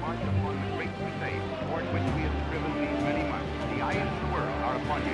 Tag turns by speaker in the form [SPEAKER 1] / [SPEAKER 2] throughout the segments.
[SPEAKER 1] march upon the great crusade toward which we have striven these many months. The eyes of the world are upon you.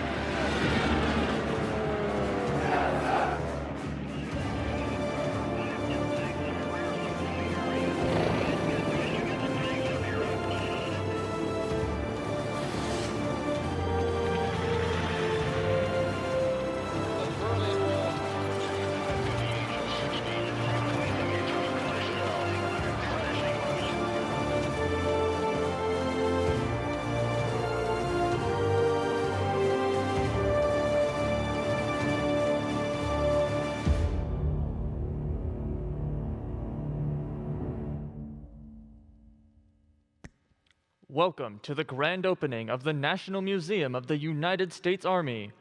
[SPEAKER 2] Welcome to the grand opening of the National Museum of the United States Army.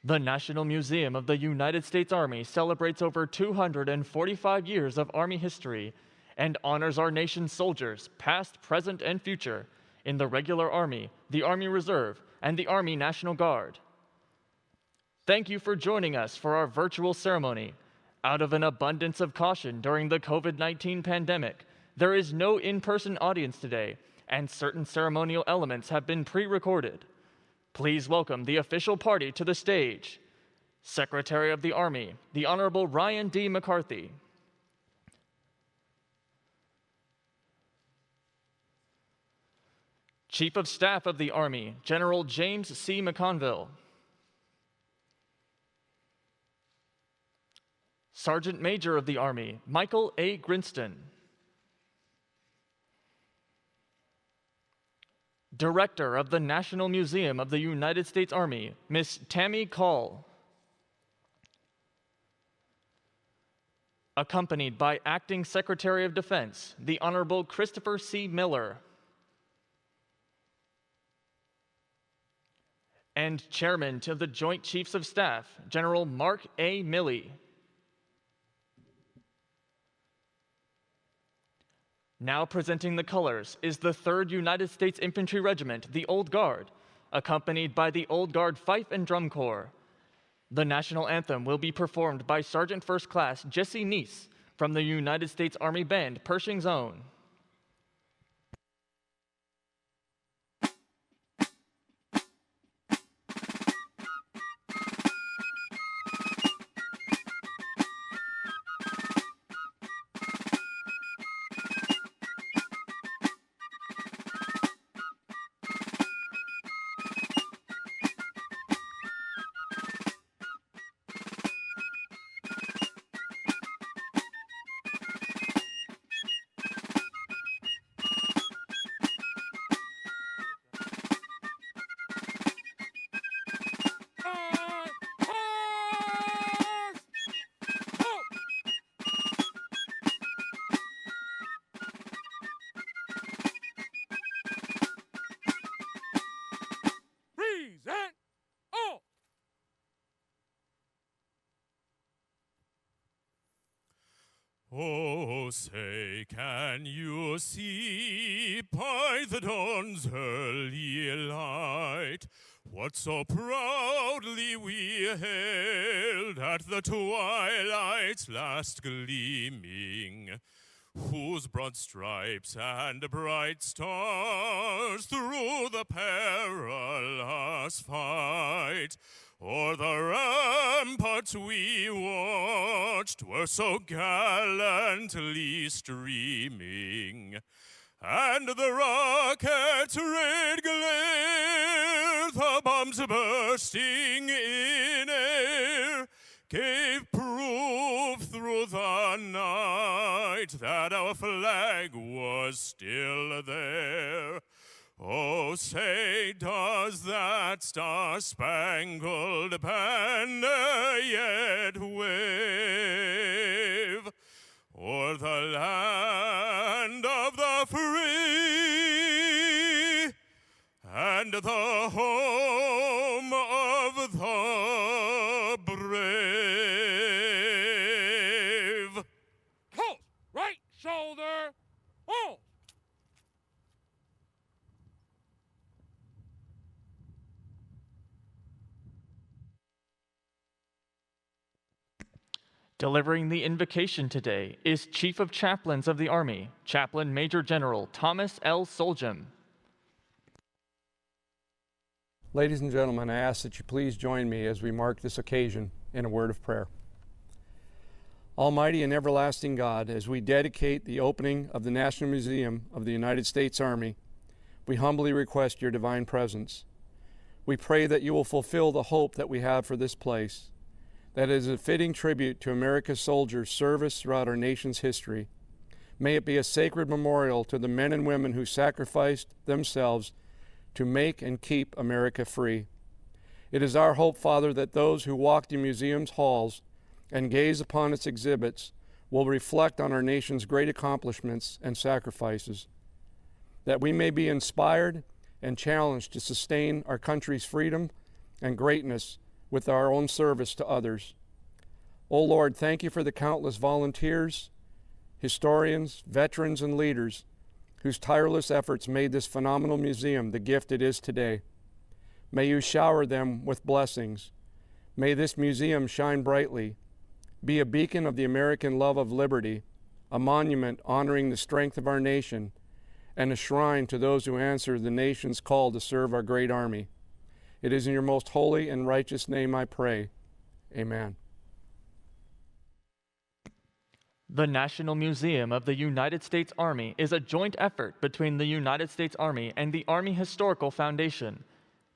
[SPEAKER 2] The National Museum of the United States Army celebrates over 245 years of Army history and honors our nation's soldiers, past, present, and future, in the regular Army, the Army Reserve, and the Army National Guard. Thank you for joining us for our virtual ceremony. Out of an abundance of caution during the COVID-19 pandemic, there is no in-person audience today, and certain ceremonial elements have been pre-recorded. Please welcome the official party to the stage. Secretary of the Army, the Honorable Ryan D. McCarthy. Chief of Staff of the Army, General James C. McConville. Sergeant Major of the Army, Michael A. Grinston. Director of the National Museum of the United States Army, Miss Tammy Call. Accompanied by Acting Secretary of Defense, the Honorable Christopher C. Miller. And Chairman of the Joint Chiefs of Staff, General Mark A. Milley. Now presenting the colors is the 3rd United States Infantry Regiment, the Old Guard, accompanied by the Old Guard Fife and Drum Corps. The national anthem will be performed by Sergeant First Class Jesse Neese from the United States Army Band, Pershing's Own.
[SPEAKER 3] Oh, say, can you see by the dawn's early light what so proudly we hailed at the twilight's last gleaming, whose broad stripes and bright stars through the perilous fight o'er the ramparts we watched were so gallantly streaming, and the rocket's red glare, the bombs bursting in air, gave proof through the night that our flag was still there. Oh, say, does that star-spangled banner yet wave o'er the land of the free and the home of the brave?
[SPEAKER 4] Halt! Right shoulder! Halt!
[SPEAKER 2] Delivering the invocation today is Chief of Chaplains of the Army, Chaplain Major General Thomas L. Soljam.
[SPEAKER 5] Ladies and gentlemen, I ask that you please join me as we mark this occasion in a word of prayer. Almighty and everlasting God, as we dedicate the opening of the National Museum of the United States Army, we humbly request your divine presence. We pray that you will fulfill the hope that we have for this place, that is a fitting tribute to America's soldiers' service throughout our nation's history. May it be a sacred memorial to the men and women who sacrificed themselves to make and keep America free. It is our hope, Father, that those who walk the museum's halls and gaze upon its exhibits will reflect on our nation's great accomplishments and sacrifices, that we may be inspired and challenged to sustain our country's freedom and greatness with our own service to others. O Lord, thank you for the countless volunteers, historians, veterans, and leaders whose tireless efforts made this phenomenal museum the gift it is today. May you shower them with blessings. May this museum shine brightly, be a beacon of the American love of liberty, a monument honoring the strength of our nation, and a shrine to those who answer the nation's call to serve our great Army. It is in your most holy and righteous name I pray. Amen.
[SPEAKER 2] The National Museum of the United States Army is a joint effort between the United States Army and the Army Historical Foundation.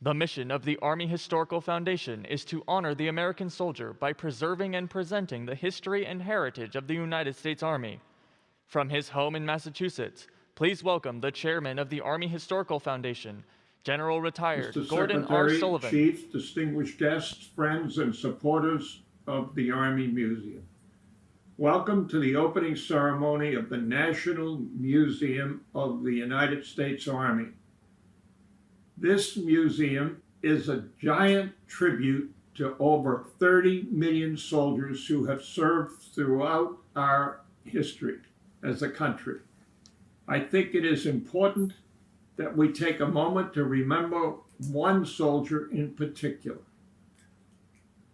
[SPEAKER 2] The mission of the Army Historical Foundation is to honor the American soldier by preserving and presenting the history and heritage of the United States Army. From his home in Massachusetts, please welcome the chairman of the Army Historical Foundation, General Retired
[SPEAKER 6] Mr.
[SPEAKER 2] Gordon R.
[SPEAKER 6] Secretary,
[SPEAKER 2] Sullivan.
[SPEAKER 6] Chief, distinguished guests, friends, and supporters of the Army Museum. Welcome to the opening ceremony of the National Museum of the United States Army. This museum is a giant tribute to over 30 million soldiers who have served throughout our history as a country. I think it is important that we take a moment to remember one soldier in particular.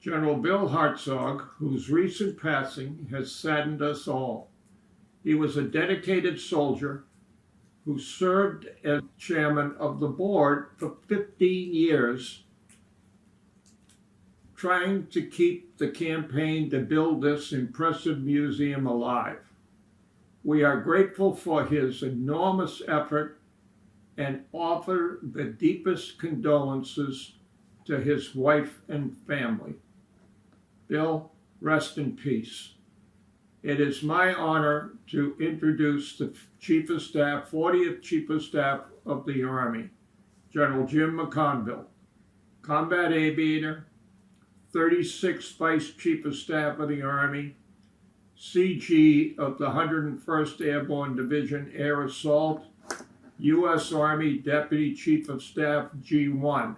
[SPEAKER 6] General Bill Hartzog, whose recent passing has saddened us all. He was a dedicated soldier who served as chairman of the board for 15 years, trying to keep the campaign to build this impressive museum alive. We are grateful for his enormous effort and offer the deepest condolences to his wife and family. Bill, rest in peace. It is my honor to introduce the Chief of Staff, 40th Chief of Staff of the Army, General Jim McConville, combat aviator, 36th Vice Chief of Staff of the Army, CG of the 101st Airborne Division Air Assault, U.S. Army Deputy Chief of Staff G1,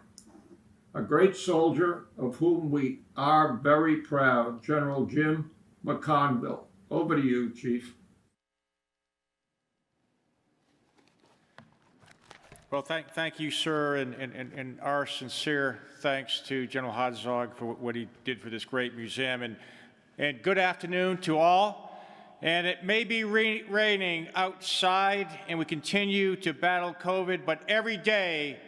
[SPEAKER 6] a great soldier of whom we are very proud, General Jim McConville. Over to you, Chief.
[SPEAKER 7] Well, thank you, sir, and our sincere thanks to General Hartzog for what he did for this great museum. And good afternoon to all. And it may be raining outside, and we continue to battle COVID, but every day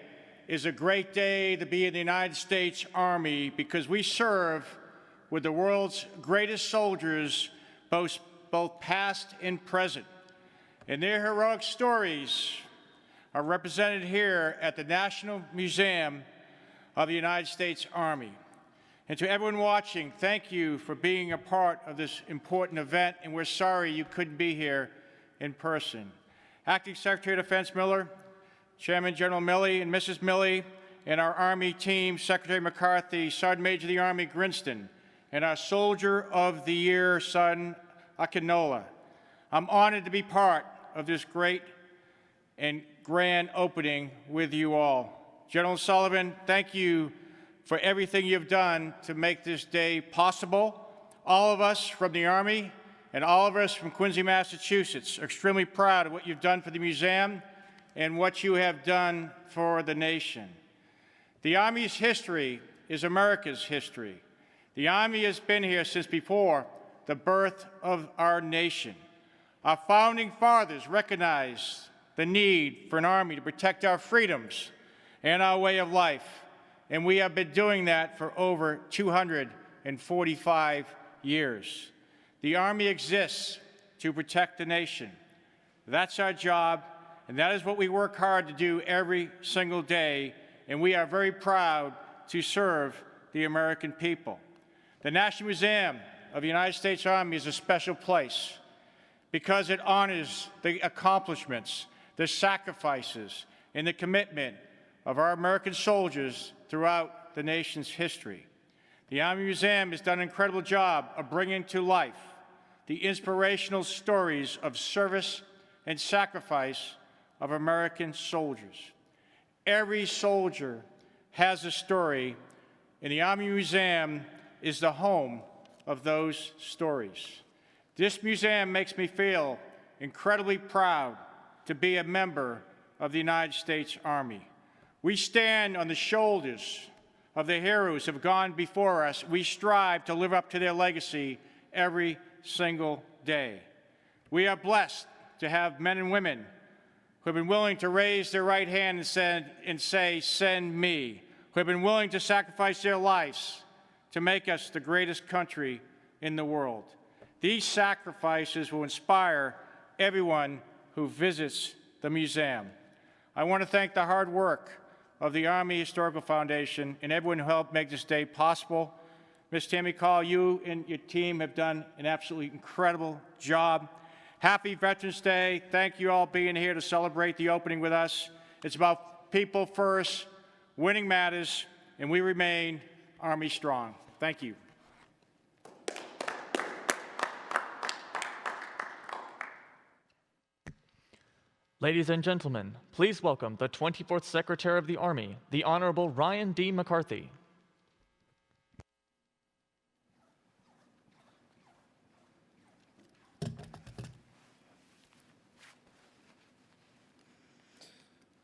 [SPEAKER 7] is a great day to be in the United States Army because we serve with the world's greatest soldiers, both past and present. And their heroic stories are represented here at the National Museum of the United States Army. And to everyone watching, thank you for being a part of this important event, and we're sorry you couldn't be here in person. Acting Secretary of Defense Miller, Chairman General Milley and Mrs. Milley, and our Army team, Secretary McCarthy, Sergeant Major of the Army Grinston, and our Soldier of the Year son, Akinola. I'm honored to be part of this great and grand opening with you all. General Sullivan, thank you for everything you've done to make this day possible. All of us from the Army and all of us from Quincy, Massachusetts are extremely proud of what you've done for the museum and what you have done for the nation. The Army's history is America's history. The Army has been here since before the birth of our nation. Our founding fathers recognized the need for an army to protect our freedoms and our way of life, and we have been doing that for over 245 years. The Army exists to protect the nation. That's our job, and that is what we work hard to do every single day, and we are very proud to serve the American people. The National Museum of the United States Army is a special place because it honors the accomplishments, the sacrifices, and the commitment of our American soldiers throughout the nation's history. The Army Museum has done an incredible job of bringing to life the inspirational stories of service and sacrifice of American soldiers. Every soldier has a story, and the Army Museum is the home of those stories. This museum makes me feel incredibly proud to be a member of the United States Army. We stand on the shoulders of the heroes who have gone before us. We strive to live up to their legacy every single day. We are blessed to have men and women who have been willing to raise their right hand and say, "Send me," who have been willing to sacrifice their lives to make us the greatest country in the world. These sacrifices will inspire everyone who visits the museum. I want to thank the hard work of the Army Historical Foundation and everyone who helped make this day possible. Ms. Tammy Call, you and your team have done an absolutely incredible job. Happy Veterans Day. Thank you all being here to celebrate the opening with us. It's about people first, winning matters, and we remain Army strong. Thank you.
[SPEAKER 2] Ladies and gentlemen, please welcome the 24th Secretary of the Army, the Honorable Ryan D. McCarthy.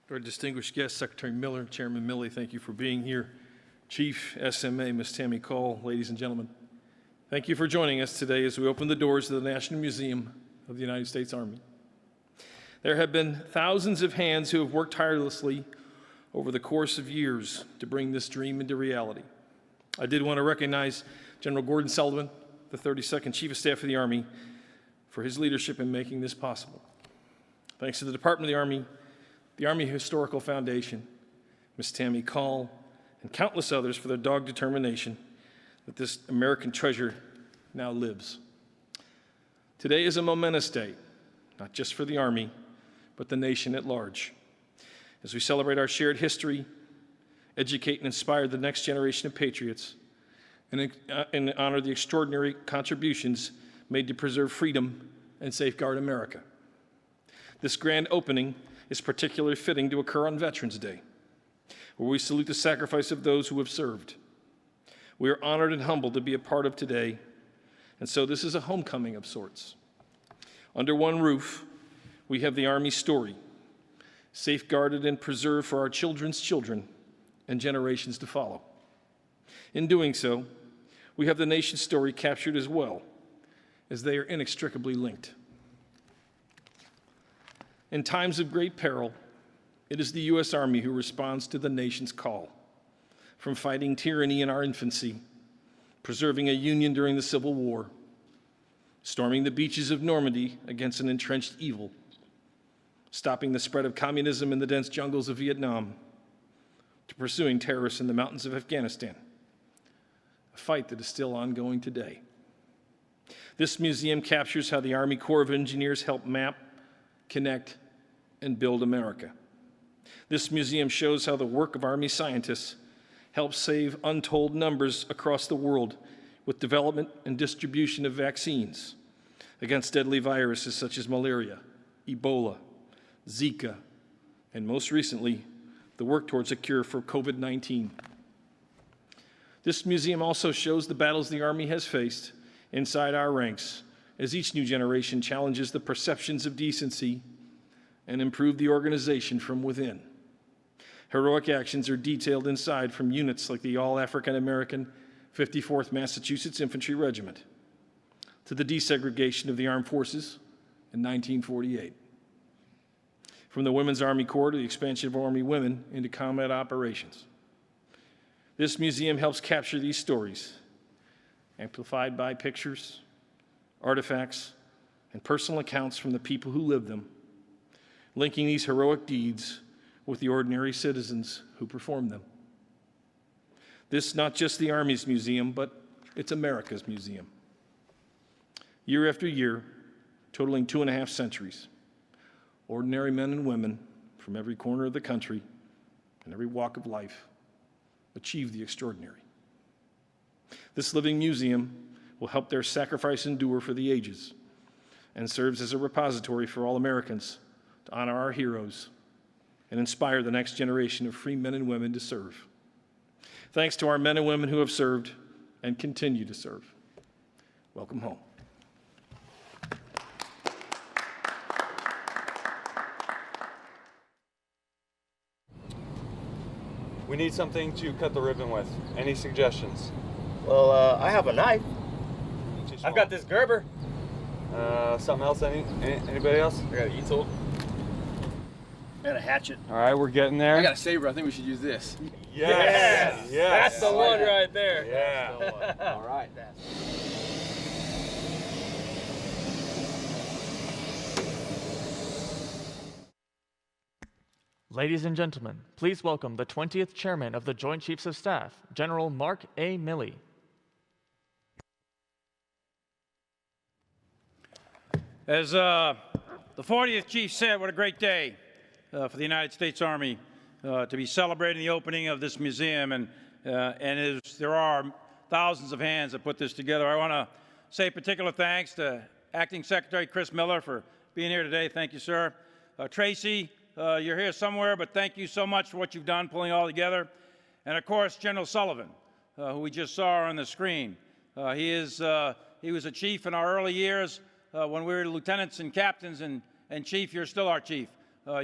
[SPEAKER 8] Our distinguished guests, Secretary Miller, Chairman Milley, thank you for being here. Chief SMA, Ms. Tammy Call, ladies and gentlemen, thank you for joining us today as we open the doors of the National Museum of the United States Army. There have been thousands of hands who have worked tirelessly over the course of years to bring this dream into reality. I did want to recognize General Gordon Sullivan, the 32nd Chief of Staff of the Army, for his leadership in making this possible. Thanks to the Department of the Army Historical Foundation, Ms. Tammy Call, and countless others for their dogged determination that this American treasure now lives. Today is a momentous day, not just for the Army, but the nation at large. As we celebrate our shared history, educate and inspire the next generation of patriots, and honor the extraordinary contributions made to preserve freedom and safeguard America. This grand opening is particularly fitting to occur on Veterans Day, where we salute the sacrifice of those who have served. We are honored and humbled to be a part of today, and so this is a homecoming of sorts. Under one roof, we have the Army story, safeguarded and preserved for our children's children and generations to follow. In doing so, we have the nation's story captured as well, as they are inextricably linked. In times of great peril, it is the U.S. Army who responds to the nation's call, from fighting tyranny in our infancy, preserving a union during the Civil War, storming the beaches of Normandy against an entrenched evil, stopping the spread of communism in the dense jungles of Vietnam, to pursuing terrorists in the mountains of Afghanistan, a fight that is still ongoing today. This museum captures how the Army Corps of Engineers helped map, connect, and build America. This museum shows how the work of Army scientists helped save untold numbers across the world with development and distribution of vaccines against deadly viruses such as malaria, Ebola, Zika, and most recently, the work towards a cure for COVID-19. This museum also shows the battles the Army has faced inside our ranks as each new generation challenges the perceptions of decency and improve the organization from within. Heroic actions are detailed inside from units like the All-African American 54th Massachusetts Infantry Regiment, to the desegregation of the armed forces in 1948. From the Women's Army Corps to the expansion of Army women into combat operations. This museum helps capture these stories, amplified by pictures, artifacts, and personal accounts from the people who lived them, linking these heroic deeds with the ordinary citizens who performed them. This is not just the Army's museum, but it's America's museum. Year after year, totaling 2.5 centuries, ordinary men and women from every corner of the country and every walk of life achieve the extraordinary. This living museum will help their sacrifice endure for the ages and serves as a repository for all Americans to honor our heroes and inspire the next generation of free men and women to serve. Thanks to our men and women who have served and continue to serve. Welcome home.
[SPEAKER 9] We need something to cut the ribbon with. Any suggestions?
[SPEAKER 10] Well, I have a knife. I've got this Gerber.
[SPEAKER 9] Something else? Anybody else?
[SPEAKER 10] I got an E-tool. And a hatchet.
[SPEAKER 9] All right, we're getting there.
[SPEAKER 11] I got a saber. I think we should use this.
[SPEAKER 9] Yes!
[SPEAKER 10] That's the one right there.
[SPEAKER 9] Yeah.
[SPEAKER 10] That's the one.
[SPEAKER 11] All right.
[SPEAKER 2] Ladies and gentlemen, please welcome the 20th Chairman of the Joint Chiefs of Staff, General Mark A. Milley.
[SPEAKER 7] As the 40th Chief said, what a great day for the United States Army to be celebrating the opening of this museum. And as there are thousands of hands that put this together, I want to say particular thanks to Acting Secretary Chris Miller for being here today. Thank you, sir. Tracy, you're here somewhere, but thank you so much for what you've done, pulling it all together. And of course, General Sullivan, who we just saw on the screen. He was a chief in our early years when we were lieutenants and captains, and Chief, you're still our chief.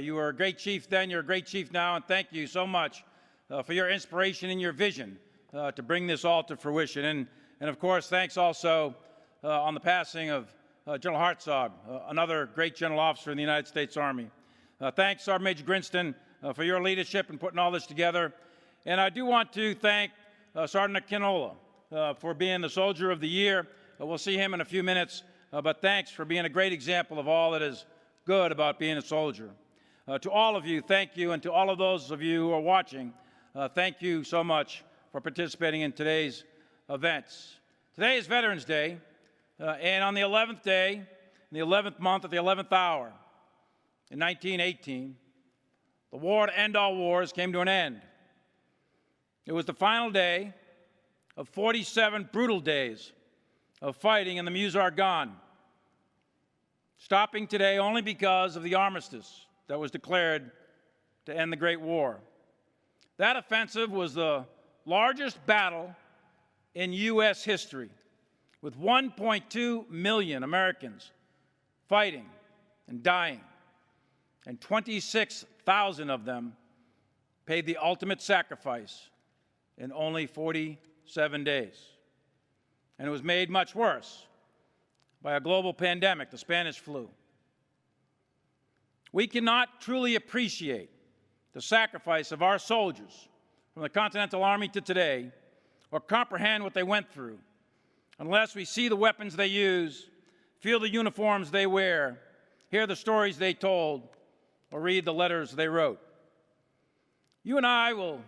[SPEAKER 7] You were a great chief then, you're a great chief now, and thank you so much for your inspiration and your vision to bring this all to fruition. And of course, thanks also on the passing of General Hartzog, another great general officer in the United States Army. Thanks, Sergeant Major Grinston, for your leadership in putting all this together. And I do want to thank Sergeant Kinola for being the Soldier of the Year. We'll see him in a few minutes, but thanks for being a great example of all that is good about being a soldier. To all of you, thank you, and to all of those of you who are watching, thank you so much for participating in today's events. Today is Veterans Day, and on the 11th day, in the 11th month, at the 11th hour, in 1918, the war to end all wars came to an end. It was the final day of 47 brutal days of fighting in the Meuse-Argonne, stopping today only because of the armistice that was declared to end the Great War. That offensive was the largest battle in U.S. history, with 1.2 million Americans fighting and dying, and 26,000 of them paid the ultimate sacrifice in only 47 days. And it was made much worse by a global pandemic, the Spanish flu. We cannot truly appreciate the sacrifice of our soldiers from the Continental Army to today, or comprehend what they went through, unless we see the weapons they use, feel the uniforms they wear, hear the stories they told, or read the letters they wrote. You and I will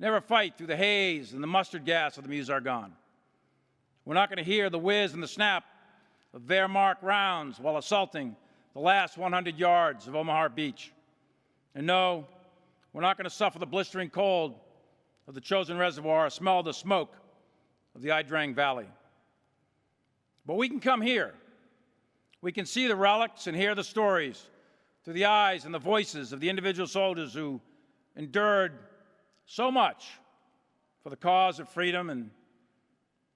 [SPEAKER 7] never fight through the haze and the mustard gas of the Meuse-Argonne. We're not going to hear the whiz and the snap of Wehrmacht rounds while assaulting the last 100 yards of Omaha Beach. And no, we're not going to suffer the blistering cold of the Chosin Reservoir or smell the smoke of the Idrang Valley. But we can come here. We can see the relics and hear the stories through the eyes and the voices of the individual soldiers who endured so much for the cause of freedom and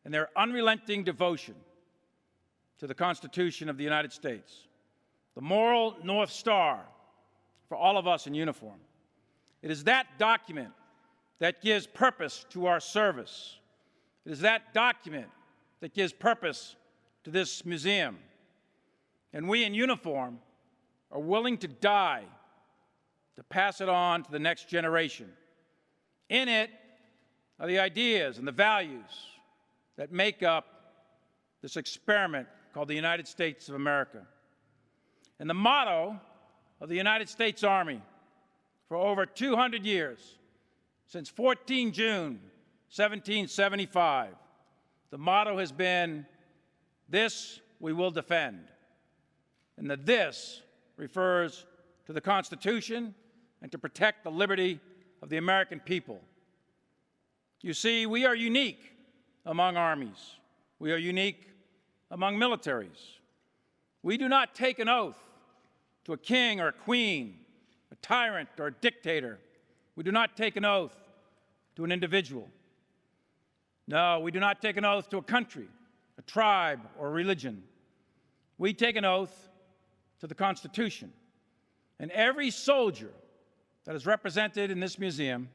[SPEAKER 7] their unrelenting devotion to the Constitution of the United States, the moral North Star for all of us in uniform. It is that document that gives purpose to our service. It is that document that gives purpose to this museum, and we in uniform are willing to die to pass it on to the next generation. In it are the ideas and the values that make up this experiment called the United States of America. And the motto of the United States Army for over 200 years, since 14 June 1775, the motto has been, "This we will defend." And the "this" refers to the Constitution and to protect the liberty of the American people. You see, we are unique among armies. We are unique among militaries. We do not take an oath to a king or a queen, a tyrant or a dictator. We do not take an oath to an individual. No, we do not take an oath to a country, a tribe, or a religion. We take an oath to the Constitution. And every soldier that is represented in this museum,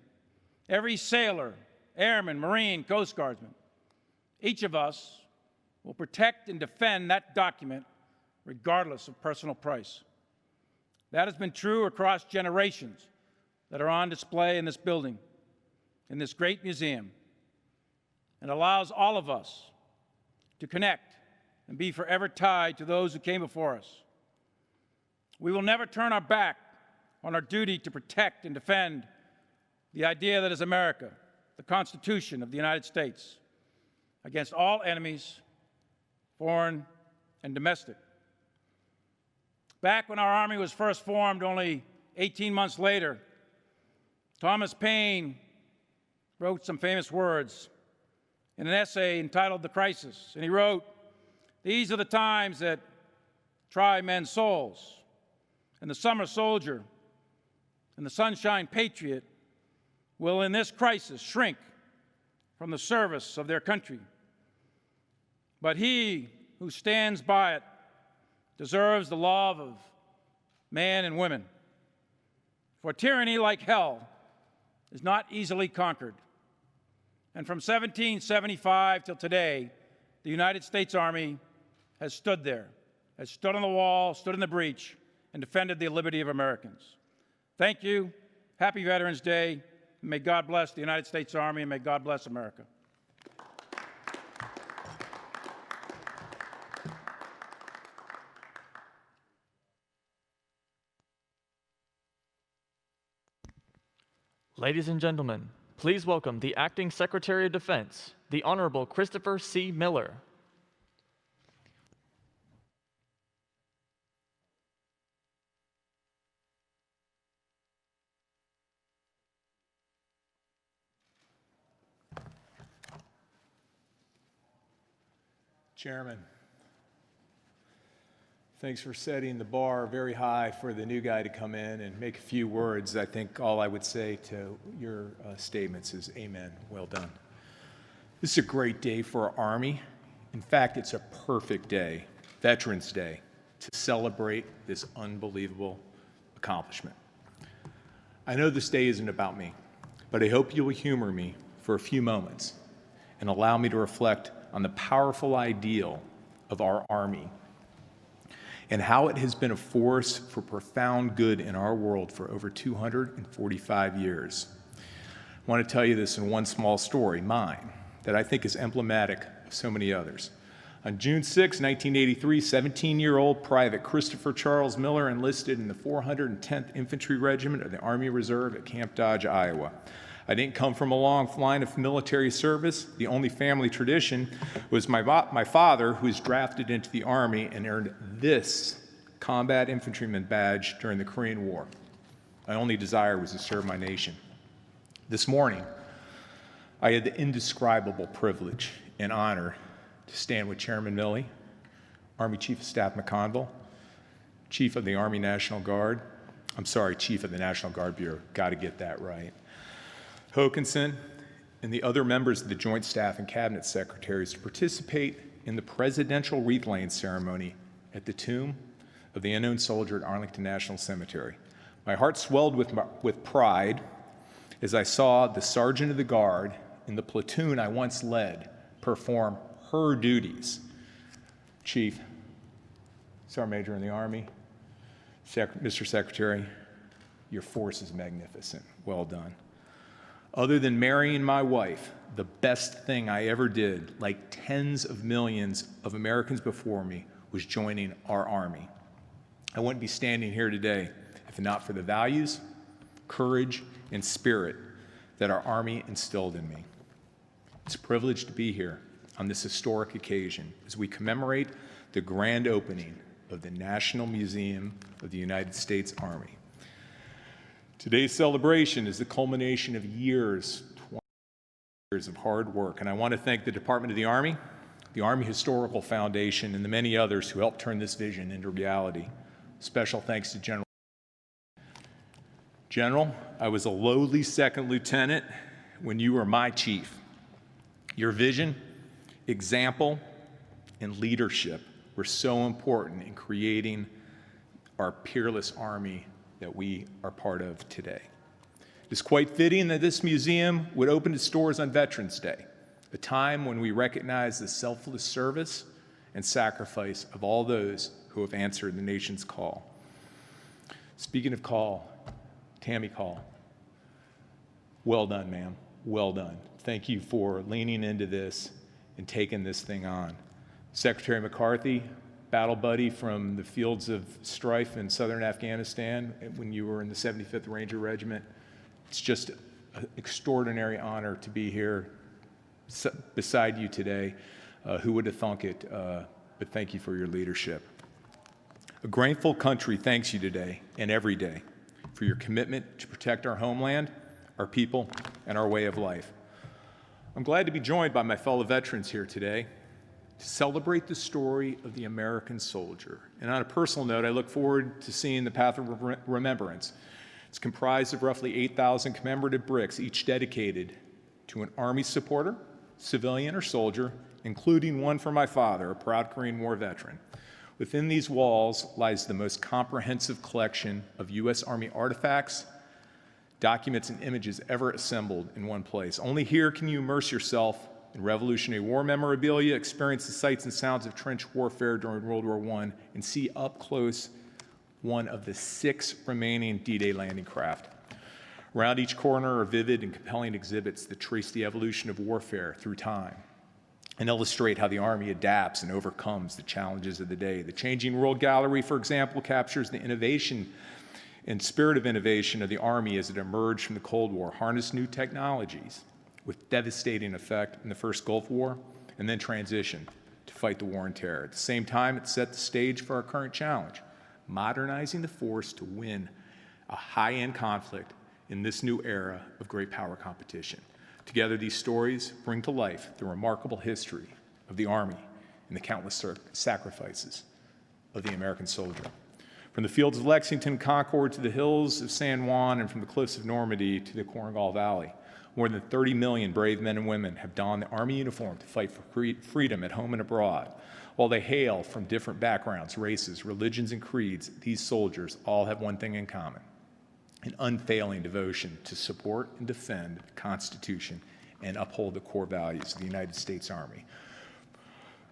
[SPEAKER 7] every sailor, airman, Marine, Coast Guardsman, each of us will protect and defend that document regardless of personal price. That has been true across generations that are on display in this building, in this great museum, and allows all of us to connect and be forever tied to those who came before us. We will never turn our back on our duty to protect and defend the idea that is America, the Constitution of the United States, against all enemies, foreign and domestic. Back when our Army was first formed, only 18 months later, Thomas Paine wrote some famous words in an essay entitled "The Crisis," and he wrote, "These are the times that try men's souls, and the summer soldier and the sunshine patriot will in this crisis shrink from the service of their country. But he who stands by it deserves the love of man and women. For tyranny, like hell, is not easily conquered." And from 1775 till today, the United States Army has stood there, has stood on the wall, stood in the breach, and defended the liberty of Americans. Thank you. Happy Veterans Day. May God bless the United States Army, and may God bless America.
[SPEAKER 2] Ladies and gentlemen, please welcome the Acting Secretary of Defense, the Honorable Christopher C. Miller.
[SPEAKER 12] Chairman, thanks for setting the bar very high for the new guy to come in and make a few words. I think all I would say to your statements is amen. Well done. This is a great day for our Army. In fact, it's a perfect day, Veterans Day, to celebrate this unbelievable accomplishment. I know this day isn't about me, but I hope you will humor me for a few moments and allow me to reflect on the powerful ideal of our Army and how it has been a force for profound good in our world for over 245 years. I want to tell you this in one small story, mine, that I think is emblematic of so many others. On June 6, 1983, 17-year-old Private Christopher Charles Miller enlisted in the 410th Infantry Regiment of the Army Reserve at Camp Dodge, Iowa. I didn't come from a long line of military service. The only family tradition was my father, who was drafted into the Army and earned this combat infantryman badge during the Korean War. My only desire was to serve my nation. This morning, I had the indescribable privilege and honor to stand with Chairman Milley, Army Chief of Staff McConville, Chief of the Army National Guard, Chief of the National Guard Bureau, got to get that right, Hokanson, and the other members of the Joint Staff and Cabinet Secretaries to participate in the presidential wreath-laying ceremony at the tomb of the unknown soldier at Arlington National Cemetery. My heart swelled with pride as I saw the Sergeant of the Guard in the platoon I once led perform her duties. Chief, Sergeant Major in the Army, Mr. Secretary, your force is magnificent. Well done. Other than marrying my wife, the best thing I ever did, like tens of millions of Americans before me, was joining our Army. I wouldn't be standing here today if not for the values, courage, and spirit that our Army instilled in me. It's a privilege to be here on this historic occasion as we commemorate the grand opening of the National Museum of the United States Army. Today's celebration is the culmination of years, 20 years of hard work, and I want to thank the Department of the Army Historical Foundation, and the many others who helped turn this vision into reality. Special thanks to General. General, I was a lowly second lieutenant when you were my chief. Your vision, example, and leadership were so important in creating our peerless Army that we are part of today. It is quite fitting that this museum would open its doors on Veterans Day, a time when we recognize the selfless service and sacrifice of all those who have answered the nation's call. Speaking of call, Tammy Call, well done, ma'am, well done. Thank you for leaning into this and taking this thing on. Secretary McCarthy, battle buddy from the fields of strife in southern Afghanistan when you were in the 75th Ranger Regiment. It's just an extraordinary honor to be here beside you today. Who would have thunk it? But thank you for your leadership. A grateful country thanks you today and every day for your commitment to protect our homeland, our people, and our way of life. I'm glad to be joined by my fellow veterans here today to celebrate the story of the American soldier. And on a personal note, I look forward to seeing the Path of Remembrance. It's comprised of roughly 8,000 commemorative bricks, each dedicated to an Army supporter, civilian, or soldier, including one for my father, a proud Korean War veteran. Within these walls lies the most comprehensive collection of U.S. Army artifacts, documents, and images ever assembled in one place. Only here can you immerse yourself in Revolutionary War memorabilia, experience the sights and sounds of trench warfare during World War I, and see up close one of the 6 remaining D-Day landing craft. Around each corner are vivid and compelling exhibits that trace the evolution of warfare through time and illustrate how the Army adapts and overcomes the challenges of the day. The Changing World Gallery, for example, captures the innovation and spirit of innovation of the Army as it emerged from the Cold War, harnessed new technologies with devastating effect in the first Gulf War, and then transitioned to fight the war on terror. At the same time, it set the stage for our current challenge, modernizing the force to win a high-end conflict in this new era of great power competition. Together, these stories bring to life the remarkable history of the Army and the countless sacrifices of the American soldier. From the fields of Lexington and Concord to the hills of San Juan, and from the cliffs of Normandy to the Korengal Valley, more than 30 million brave men and women have donned the Army uniform to fight for freedom at home and abroad. While they hail from different backgrounds, races, religions, and creeds, these soldiers all have one thing in common: an unfailing devotion to support and defend the Constitution and uphold the core values of the United States Army.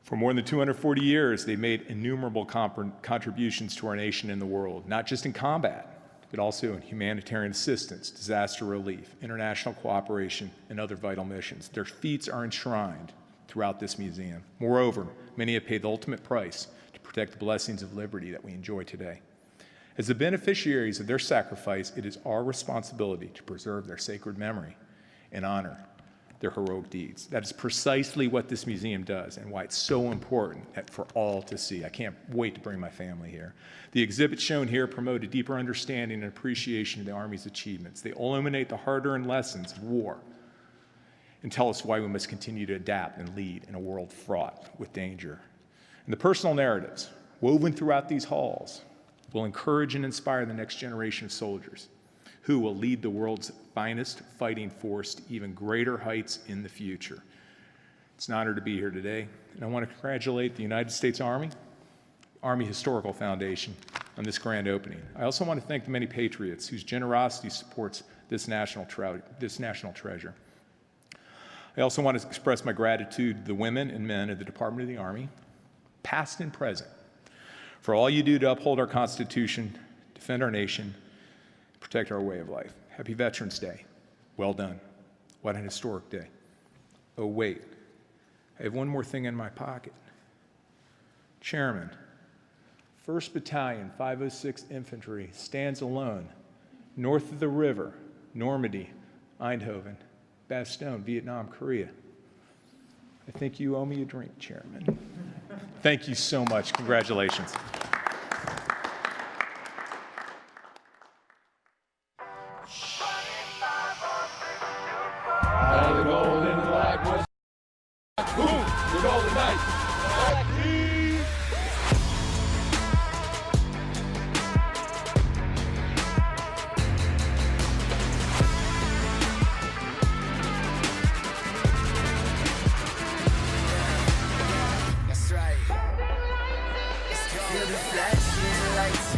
[SPEAKER 12] For more than 240 years, they made innumerable contributions to our nation and the world, not just in combat, but also in humanitarian assistance, disaster relief, international cooperation, and other vital missions. Their feats are enshrined throughout this museum. Moreover, many have paid the ultimate price to protect the blessings of liberty that we enjoy today. As the beneficiaries of their sacrifice, it is our responsibility to preserve their sacred memory and honor their heroic deeds. That is precisely what this museum does and why it's so important for all to see. I can't wait to bring my family here. The exhibits shown here promote a deeper understanding and appreciation of the Army's achievements. They illuminate the hard-earned lessons of war and tell us why we must continue to adapt and lead in a world fraught with danger. And the personal narratives woven throughout these halls will encourage and inspire the next generation of soldiers who will lead the world's finest fighting force to even greater heights in the future. It's an honor to be here today, and I want to congratulate the United States Army, Army Historical Foundation, on this grand opening. I also want to thank the many patriots whose generosity supports this national treasure. I also want to express my gratitude to the women and men of the Department of the Army, past and present, for all you do to uphold our Constitution, defend our nation, protect our way of life. Happy Veterans Day. Well done. What an historic day. Oh, wait. I have one more thing in my pocket. Chairman, 1st Battalion, 506 Infantry, stands alone, north of the river, Normandy, Eindhoven, Bastogne, Vietnam, Korea. I think you owe me a drink, Chairman. Thank you so much. Congratulations.
[SPEAKER 13] The golden flag was the golden knights.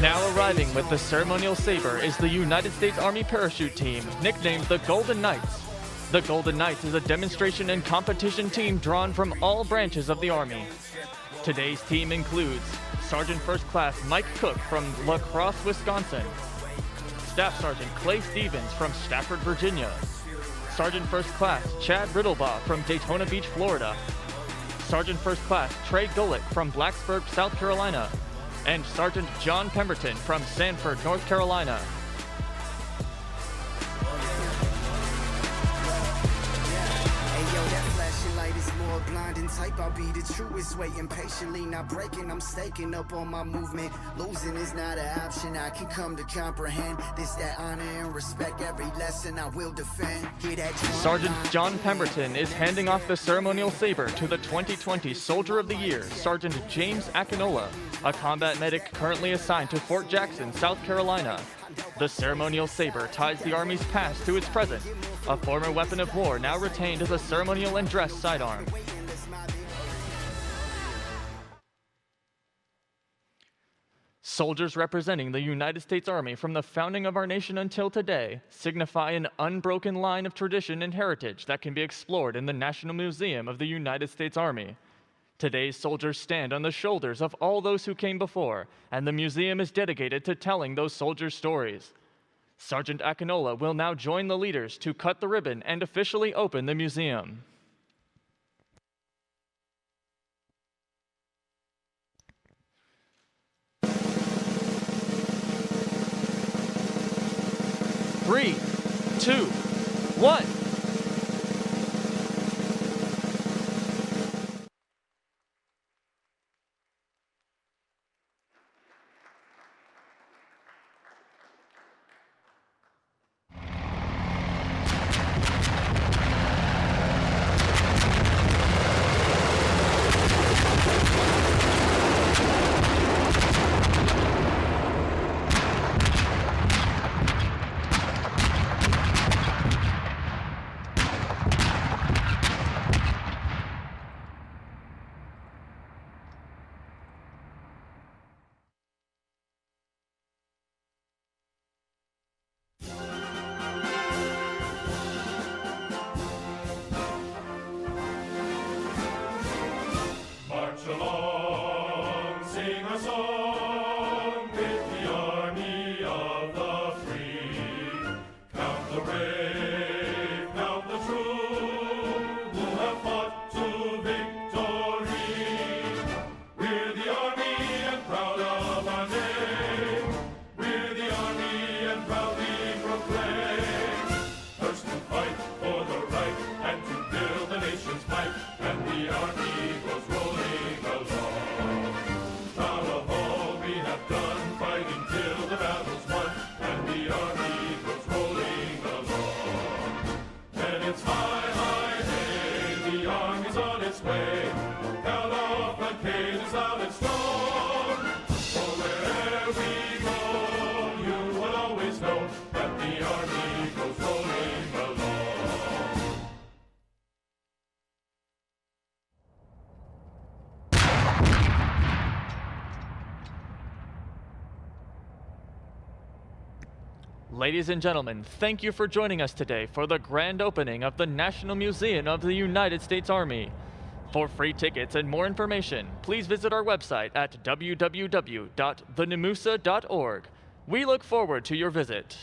[SPEAKER 2] Now arriving with the ceremonial saber is the United States Army Parachute Team, nicknamed the Golden Knights. The Golden Knights is a demonstration and competition team drawn from all branches of the Army. Today's team includes Sergeant First Class Mike Cook from La Crosse, Wisconsin, Staff Sergeant Clay Stevens from Stafford, Virginia, Sergeant First Class Chad Riddlebaugh from Daytona Beach, Florida, Sergeant First Class Trey Gullick from Blacksburg, South Carolina, and Sergeant John Pemberton from Sanford, North Carolina.
[SPEAKER 14] Blinding type, I'll be the truest, waiting patiently, not breaking, I'm staking up on my movement. Losing is not an option, I can come to comprehend. This, that honor and respect, every lesson I will defend.
[SPEAKER 2] Sergeant John Pemberton is handing off the ceremonial saber to the 2020 Soldier of the Year, Sergeant James Akinola, a combat medic currently assigned to Fort Jackson, South Carolina. The ceremonial saber ties the Army's past to its present, a former weapon of war now retained as a ceremonial and dress sidearm. Soldiers representing the United States Army from the founding of our nation until today signify an unbroken line of tradition and heritage that can be explored in the National Museum of the United States Army. Today's soldiers stand on the shoulders of all those who came before, and the museum is dedicated to telling those soldiers' stories. Sergeant Akinola will now join the leaders to cut the ribbon and officially open the museum. Three, 2, 1. Ladies and gentlemen, thank you for joining us today for the grand opening of the National Museum of the United States Army. For free tickets and more information, please visit our website at www.thenemusa.org. We look forward to your visit.